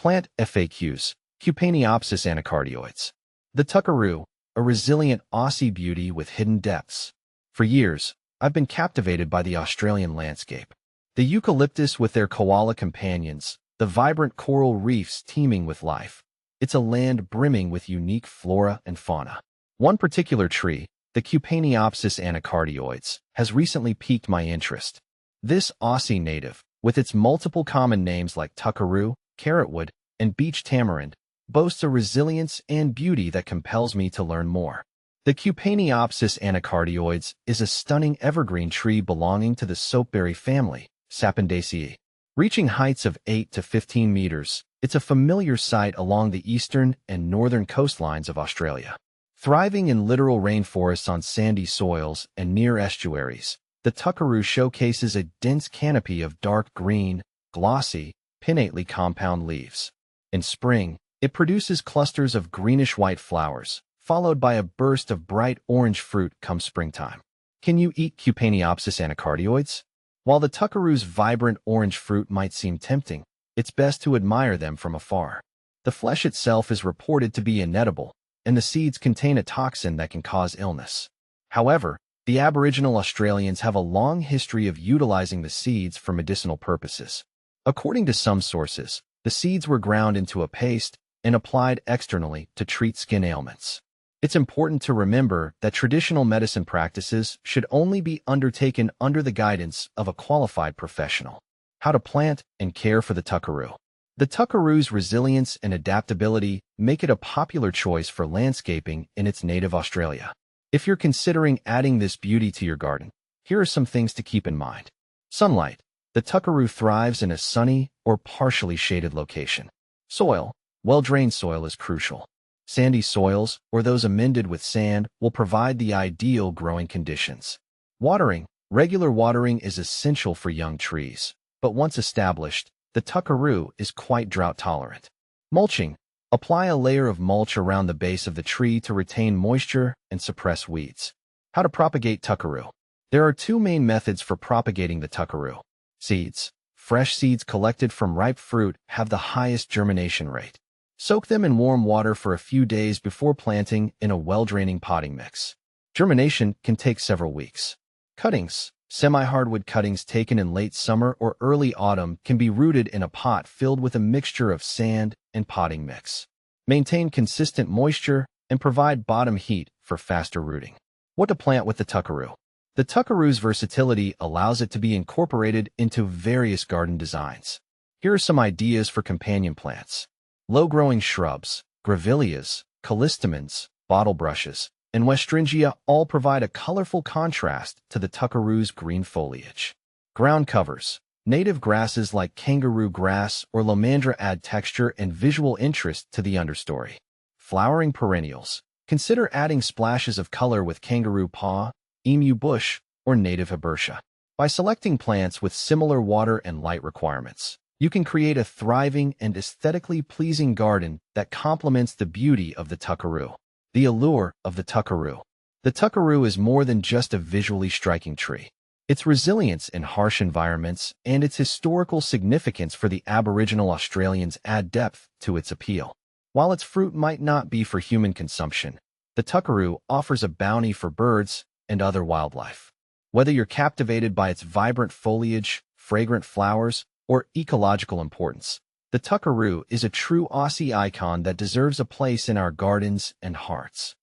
Plant FAQs, Cupaniopsis Anacardioides. The tuckaroo, a resilient Aussie beauty with hidden depths. For years, I've been captivated by the Australian landscape. The eucalyptus with their koala companions, the vibrant coral reefs teeming with life. It's a land brimming with unique flora and fauna. One particular tree, the Cupaniopsis Anacardioides, has recently piqued my interest. This Aussie native, with its multiple common names like tuckaroo, carrotwood, and beach tamarind, boasts a resilience and beauty that compels me to learn more. The Cupaniopsis Anacardioides is a stunning evergreen tree belonging to the soapberry family, Sapindaceae. Reaching heights of 8 to 15 meters, it's a familiar sight along the eastern and northern coastlines of Australia. Thriving in littoral rainforests on sandy soils and near estuaries, the tuckaroo showcases a dense canopy of dark green, glossy, pinnately compound leaves. In spring, it produces clusters of greenish-white flowers, followed by a burst of bright orange fruit come springtime. Can you eat Cupaniopsis Anacardioides? While the tuckaroo's vibrant orange fruit might seem tempting, it's best to admire them from afar. The flesh itself is reported to be inedible, and the seeds contain a toxin that can cause illness. However, the Aboriginal Australians have a long history of utilizing the seeds for medicinal purposes. According to some sources, the seeds were ground into a paste and applied externally to treat skin ailments. It's important to remember that traditional medicine practices should only be undertaken under the guidance of a qualified professional. How to plant and care for the tuckaroo. The tuckaroo's resilience and adaptability make it a popular choice for landscaping in its native Australia. If you're considering adding this beauty to your garden, here are some things to keep in mind. Sunlight. The tuckaroo thrives in a sunny or partially shaded location. Soil. Well-drained soil is crucial. Sandy soils, or those amended with sand, will provide the ideal growing conditions. Watering. Regular watering is essential for young trees, but once established, the tuckaroo is quite drought-tolerant. Mulching. Apply a layer of mulch around the base of the tree to retain moisture and suppress weeds. How to propagate tuckaroo. There are two main methods for propagating the tuckaroo. Seeds. Fresh seeds collected from ripe fruit have the highest germination rate. Soak them in warm water for a few days before planting in a well-draining potting mix. Germination can take several weeks. Cuttings. Semi-hardwood cuttings taken in late summer or early autumn can be rooted in a pot filled with a mixture of sand and potting mix. Maintain consistent moisture and provide bottom heat for faster rooting. What to plant with the tuckaroo. The tuckaroo's versatility allows it to be incorporated into various garden designs. Here are some ideas for companion plants. Low-growing shrubs, grevilleas, callistemons, bottlebrushes, and westringia all provide a colorful contrast to the tuckaroo's green foliage. Ground covers. Native grasses like kangaroo grass or lomandra add texture and visual interest to the understory. Flowering perennials. Consider adding splashes of color with kangaroo paw, emu bush, or native hibbertia. By selecting plants with similar water and light requirements, you can create a thriving and aesthetically pleasing garden that complements the beauty of the tuckaroo. The allure of the tuckaroo. The tuckaroo is more than just a visually striking tree. Its resilience in harsh environments and its historical significance for the Aboriginal Australians add depth to its appeal. While its fruit might not be for human consumption, the tuckaroo offers a bounty for birds and other wildlife. Whether you're captivated by its vibrant foliage, fragrant flowers, or ecological importance, the tuckaroo is a true Aussie icon that deserves a place in our gardens and hearts.